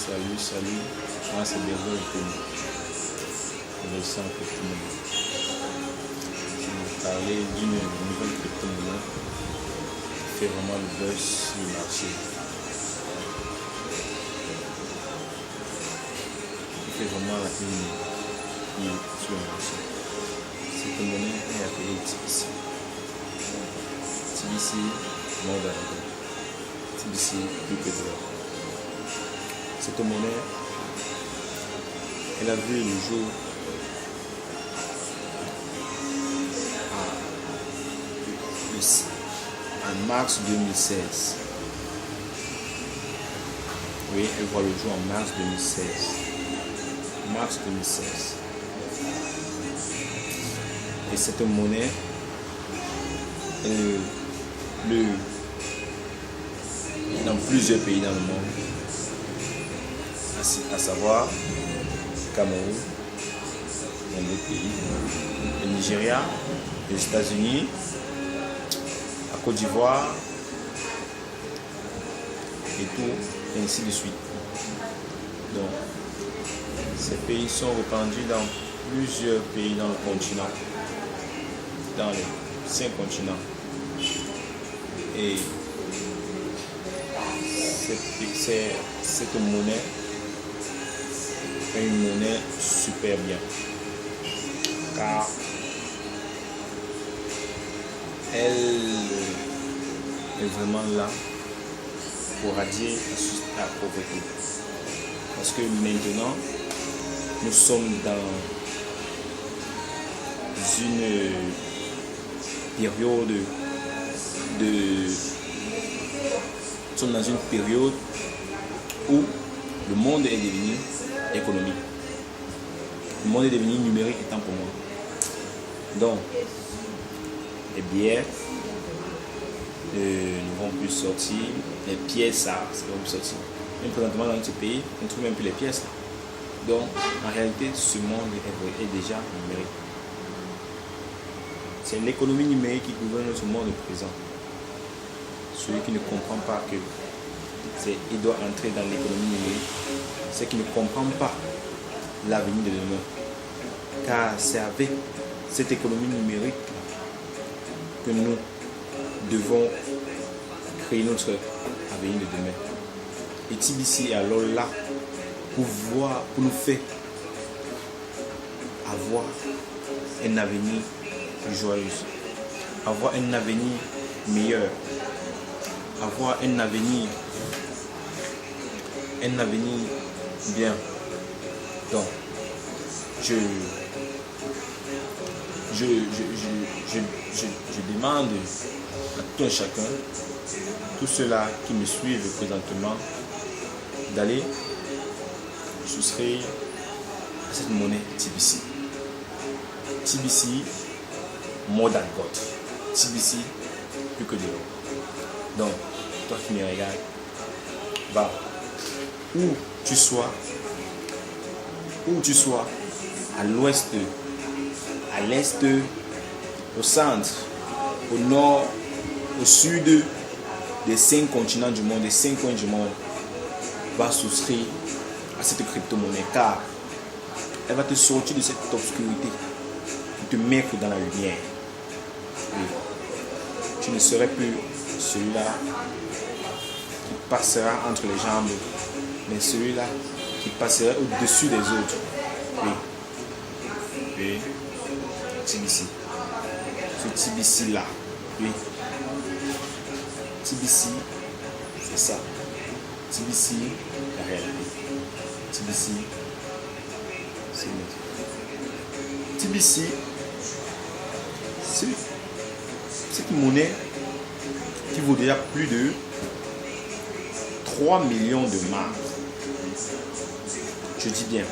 Salut. Moi, c'est Berger le sang crypto-monnaie. Je vais vous parler d'une nouvelle crypto-monnaie qui fait vraiment le buzz sur le marché. Qui fait vraiment la une sur le marché. Cette monnaie est appelée TBC. TBC, mode à la TBC, plus que de l'or. Cette monnaie, elle a vu le jour en mars 2016. Oui, elle voit le jour en mars 2016. Mars 2016. Et cette monnaie, dans plusieurs pays dans le monde, à savoir Cameroun, dans d'autres pays, le Nigeria, les États-Unis, la Côte d'Ivoire, et tout, et ainsi de suite. Donc, ces pays sont répandus dans plusieurs pays dans le continent, dans les 5 continents. Et cette monnaie est une monnaie super bien, car elle est vraiment là pour radier la pauvreté. Parce que maintenant, nous sommes dans une période où le monde est devenu économique. Le monde est devenu numérique étant pour moi. Donc, les billets ne vont plus sortir, les pièces, ça ne vont plus sortir. Même présentement dans notre pays, on ne trouve même plus les pièces. Donc, en réalité, ce monde est déjà numérique. C'est l'économie numérique qui gouverne notre monde présent. Celui qui ne comprend pas que il doit entrer dans l'économie numérique, c'est qu'il ne comprend pas l'avenir de demain. Car c'est avec cette économie numérique que nous devons créer notre avenir de demain. Et TBC est alors là pour nous faire avoir un avenir joyeux, avoir un avenir meilleur, avoir un avenir bien. Donc, je demande à tout un chacun, tous ceux-là qui me suivent présentement, d'aller souscrire à cette monnaie TBC. TBC, more than God. TBC, plus que de l'or. Donc, toi qui me regardes, va où tu sois, à l'ouest, à l'est, au centre, au nord, au sud des 5 continents du monde, des 5 coins du monde, va souscrire à cette crypto-monnaie car elle va te sortir de cette obscurité et te mettre dans la lumière. Oui. Tu ne serais plus celui-là qui passera entre les jambes, mais celui-là qui passera au-dessus des autres. Oui. TBC. Ce TBC-là. Oui. TBC, c'est ça. TBC, la réalité. TBC, c'est notre. TBC, c'est une monnaie qui vaut déjà plus de 3 millions de marques. Je dis bien,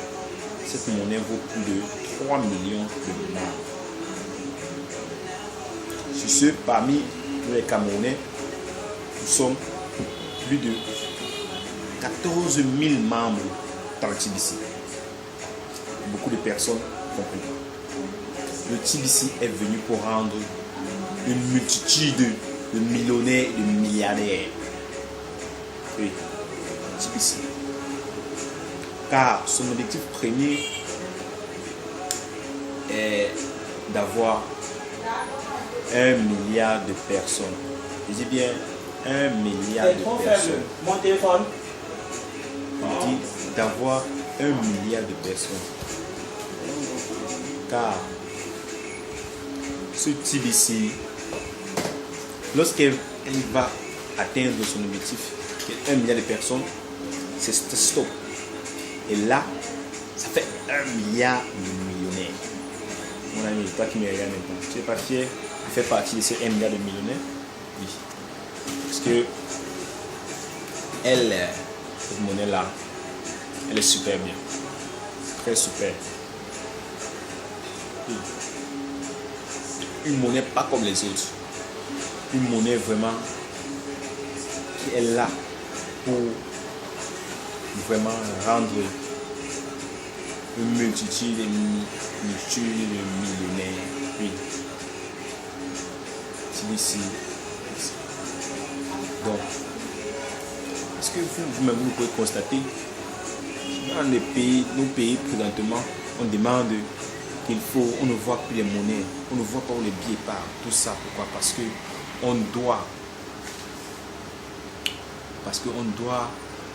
cette monnaie vaut plus de 3 millions de marques. Sur ce, parmi tous les Camerounais, nous sommes plus de 14 000 membres dans le TBC. Beaucoup de personnes comprennent pas. Le TBC est venu pour rendre une multitude de millionnaires et de milliardaires. Oui, TBC. Car son objectif premier est d'avoir 1 milliard de personnes. Je dis bien 1 milliard de personnes. Mon téléphone. Il dit d'avoir 1 milliard de personnes. Car ce TBC, lorsqu'elle va atteindre son objectif, qui est 1 milliard de personnes, c'est stop. Et là, ça fait 1 milliard de millionnaires. Mon ami, toi qui me regardes maintenant, tu n'es pas fier de faire partie de ces 1 milliard de millionnaires? Oui. Parce que elle, cette monnaie-là, elle est super bien. Très super. Oui. Une monnaie pas comme les autres. Une monnaie vraiment qui est là pour vraiment rendre une multitude de millionnaires. Oui. TBC. Donc, est-ce que vous-même vous pouvez constater dans les pays, nos pays présentement, on demande on ne voit plus les monnaies, on ne voit pas où les billets partent, tout ça, pourquoi? Parce qu'on doit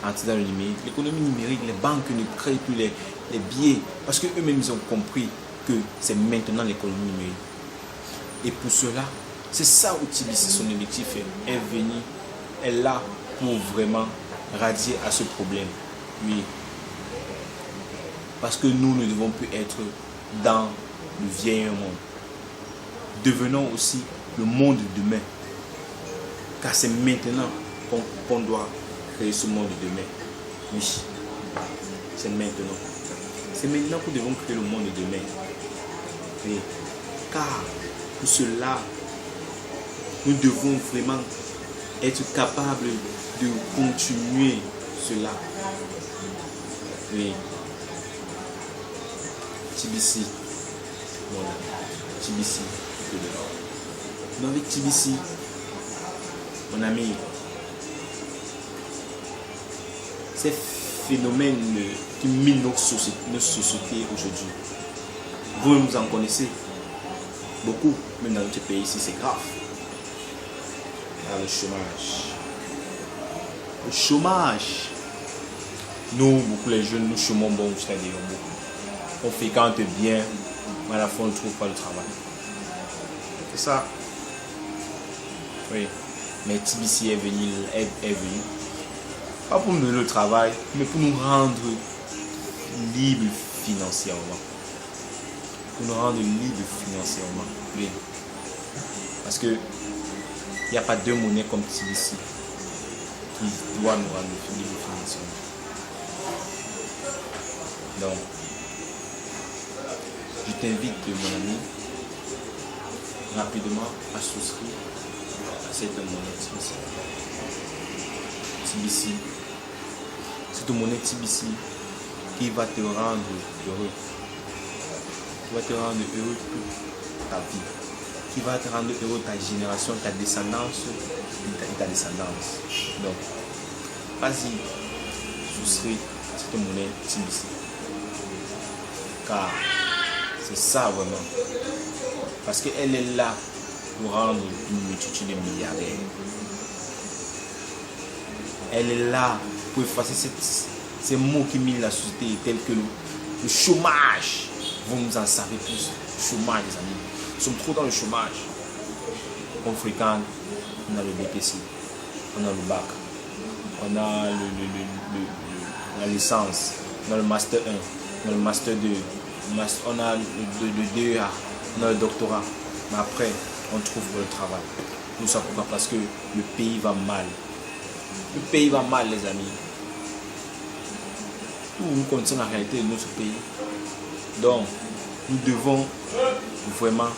entrer dans le numérique. L'économie numérique, les banques ne créent plus les billets, parce qu'eux-mêmes ils ont compris que c'est maintenant l'économie numérique. Et pour cela, c'est ça où TBC, son objectif est là pour vraiment radier à ce problème. Oui. Parce que nous ne devons plus être dans le vieil monde. Devenons aussi le monde de demain. Car c'est maintenant qu'on doit créer ce monde de demain. Oui, c'est maintenant. C'est maintenant que nous devons créer le monde de demain. Oui. Car pour cela, nous devons vraiment être capables de continuer cela. Oui. TBC. Voilà. TBC. Mais avec TBC, mon ami, ces phénomènes qui minent nos sociétés aujourd'hui, vous en connaissez beaucoup, même dans notre pays ici, c'est grave. Le chômage. Le chômage. Nous, beaucoup les jeunes, nous chômons bon, c'est-à-dire on fréquente bien, mais à la fin on ne trouve pas le travail. C'est ça. Oui. Mais TBC est venu, pas pour nous donner le travail, mais pour nous rendre libres financièrement. Pour nous rendre libres financièrement. Oui. Parce que il n'y a pas deux monnaies comme TBC qui doit nous rendre libres financièrement. Donc, je t'invite, mon ami, rapidement à souscrire à cette monnaie TBC. TBC. C'est une monnaie TBC qui va te rendre heureux. Qui va te rendre heureux toute ta vie. Qui va te rendre heureux ta génération, ta descendance et ta descendance. Donc, vas-y, souscris à cette monnaie TBC. Car c'est ça vraiment. Parce qu'elle est là pour rendre une multitude de milliardaires. Elle est là pour effacer ces mots qui minent la société tels que le chômage. Vous nous en savez plus. Le chômage, les amis. Nous sommes trop dans le chômage. On fréquente, on a le BPC, on a le bac, on a la licence, on a le master 1, on a le master 2, on a le DEA, on a le doctorat. Mais après, on trouve le travail. Tout ça pourquoi? Parce que le pays va mal. Le pays va mal, les amis. Nous connaissons la réalité de notre pays. Donc, nous devons vraiment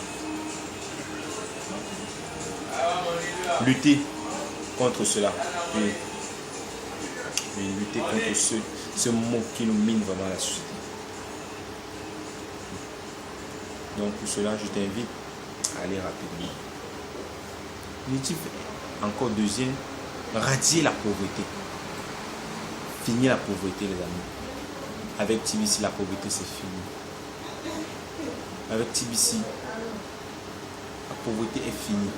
lutter contre cela. Oui. Oui, lutter contre ce mot qui nous mine vraiment la société. Donc, pour cela, je t'invite à aller rapidement. L'objectif, encore deuxième, radier la pauvreté. Finir la pauvreté, les amis. Avec TBC, la pauvreté, c'est fini. Avec TBC, la pauvreté est finie.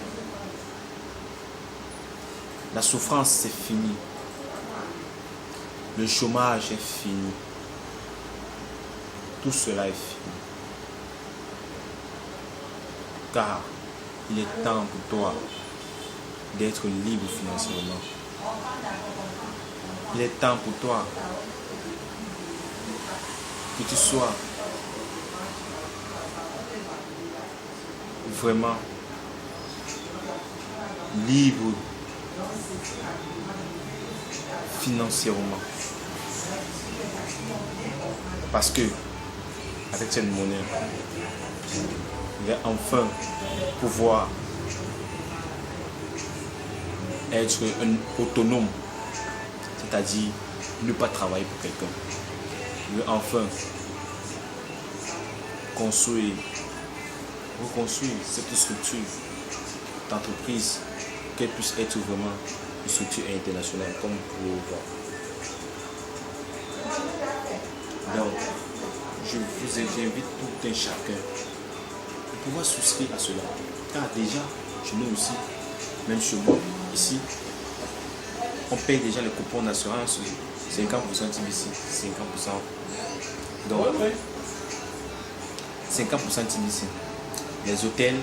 La souffrance, c'est fini. Le chômage est fini. Tout cela est fini. Car il est temps pour toi d'être libre financièrement. Il est temps pour toi que tu sois vraiment libre financièrement. Parce que avec cette monnaie, il va enfin pouvoir être autonome, c'est-à-dire ne pas travailler pour quelqu'un. Il va enfin reconstruire cette structure d'entreprise, qu'elle puisse être vraiment une structure internationale comme vous le voyez. Donc, j'invite tout un chacun de pouvoir souscrire à cela. Car déjà, chez nous aussi, même chez moi, ici, on paye déjà les coupons d'assurance, 50% TBC, 50%. Donc, 50% TBC. Les hôtels,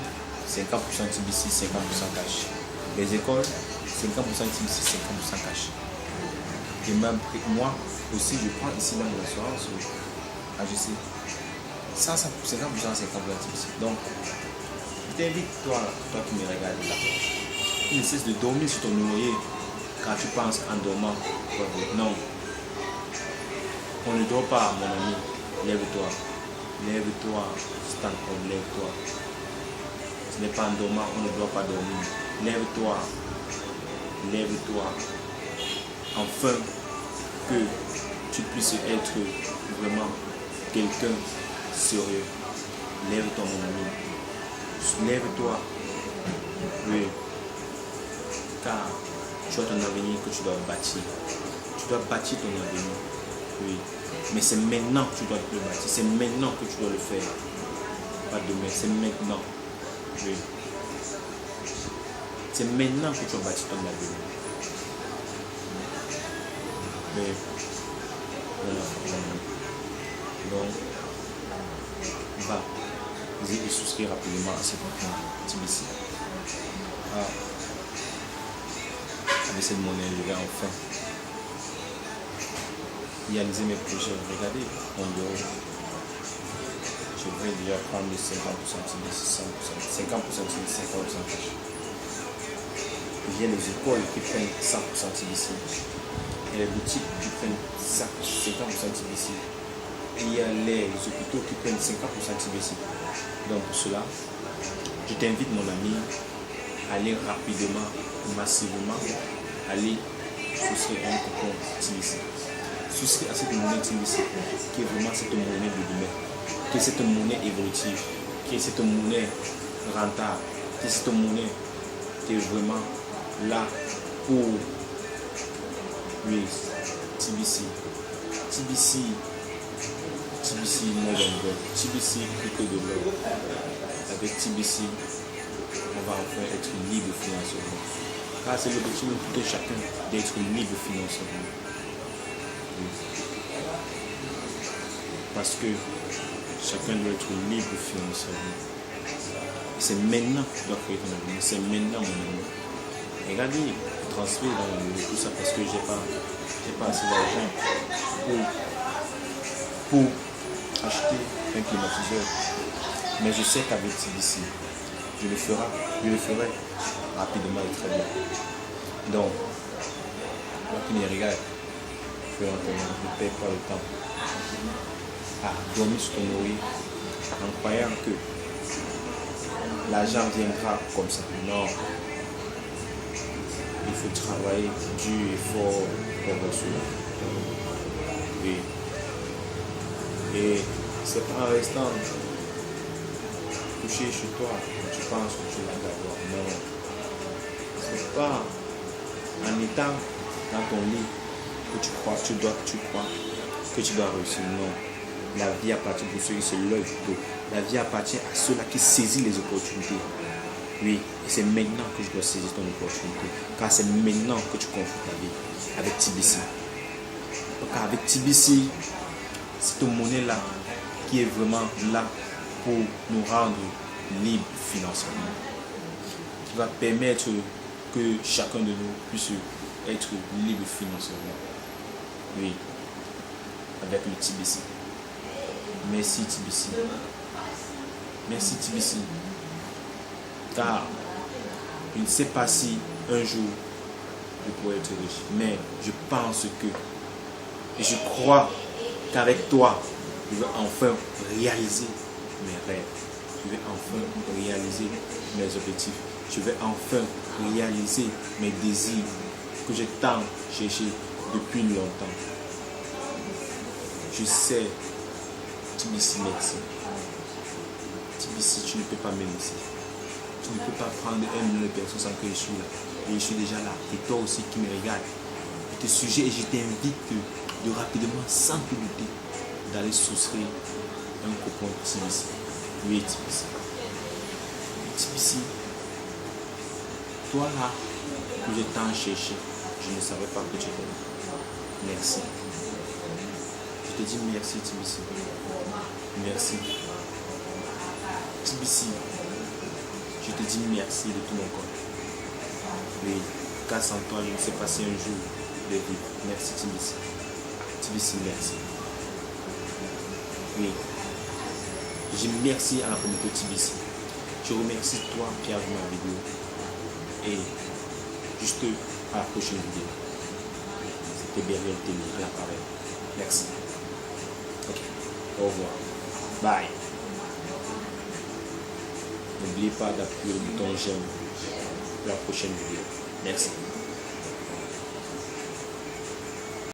50% TBC, 50% cash. Les écoles, 50% TBC, 50% cash. Et même moi aussi, je prends ici dans mon assurance AGC. Ça, 50%, 50% TBC. Donc, je t'invite, toi qui me regardes là, tu ne cesses de dormir sur ton oreiller quand tu penses en dormant. Non. On ne dort pas, mon ami. Lève-toi. Lève-toi. Stand-up, lève-toi. Ce n'est pas en dormant, on ne doit pas dormir. Lève-toi. Lève-toi. Afin que tu puisses être vraiment quelqu'un sérieux. Lève-toi, mon ami. Lève-toi. Oui. Car tu as ton avenir que tu dois bâtir. Tu dois bâtir ton avenir. Oui. Mais c'est maintenant que tu dois le bâtir. C'est maintenant que tu dois le faire. Pas demain, c'est maintenant. Oui. C'est maintenant que tu dois bâtir ton avenir. Oui. Voilà. Donc, va. Vous souscrire rapidement à cette TBC. Avec cette monnaie, je vais enfin réaliser mes projets. Regardez mon bureau. Je vais déjà prendre les 50% TBC, 50% TBC, 50% cash. Il y a les écoles qui prennent 100% TBC. Il y a les boutiques qui prennent 50% TBC. Et il y a les hôpitaux qui prennent 50% TBC. Donc pour cela, je t'invite mon ami à aller rapidement, massivement, aller souscrire un coupon TBC. Souscrire à cette monnaie TBC qui est vraiment cette monnaie de demain, qui est cette monnaie évolutive, qui est cette monnaie rentable, qui est cette monnaie qui est vraiment là pour TBC. TBC Modern World, TBC Crypto de l'or. Avec TBC, on va enfin être libre financièrement. Car c'est l'objectif de tout chacun d'être libre financièrement. Oui. Parce que chacun doit être libre financièrement. C'est maintenant que tu dois créer ton avenir. C'est maintenant, mon ami. Regardez, transfert dans tout ça parce que j'ai pas assez d'argent pour acheter un climatiseur. Mais je sais qu'avec TBC, je le ferai rapidement et très bien. Donc, moi qui me regarde, ne perds pas le temps à dormir sur ton oreiller en croyant que l'argent viendra comme ça. Non. Il faut travailler dur et fort pour avoir cela. Et c'est pas en restant couché chez toi que tu penses que tu vas l'avoir. Non. C'est pas en étant dans ton lit que tu crois. que tu dois réussir. Non. La vie appartient pour ceux qui se lèvent tôt. La vie appartient à ceux-là qui saisissent les opportunités. Oui, et c'est maintenant que je dois saisir ton opportunité. Car c'est maintenant que tu confrontes ta vie avec TBC. Car avec TBC, c'est ton monnaie là qui est vraiment là pour nous rendre libres financièrement. Qui va permettre que chacun de nous puisse être libre financièrement. Oui, avec le TBC. Merci TBC. Merci TBC. Car je ne sais pas si un jour je pourrai être riche, mais je pense que, et je crois qu'avec toi, je vais enfin réaliser mes rêves. Je vais enfin réaliser mes objectifs. Je vais enfin réaliser mes désirs que j'ai tant cherché depuis longtemps. Je sais, TBC, merci. TBC, tu ne peux pas me laisser. Tu ne peux pas prendre 1 million de personnes sans que je suis là. Et je suis déjà là. Et toi aussi qui me regardes. Je te suggère et je t'invite de rapidement, sans te douter, d'aller souscrire un coupon TBC. Oui, TBC. TBC. Toi là, que j'ai tant cherché, je ne savais pas que tu étais là. Merci. Je te dis merci TBC. Merci. TBC. Je te dis merci de tout mon corps. Oui, car sans toi, je ne sais pas si un jour de vivre. Merci TBC. TBC, merci. Oui. Je dis merci à la communauté TBC. Je remercie toi qui as vu ma vidéo. Et juste à la prochaine vidéo. C'était Beriel Temi à l'appareil. Merci. Ok. Au revoir. Bye. N'oubliez pas d'appuyer le bouton j'aime pour la prochaine vidéo. Merci.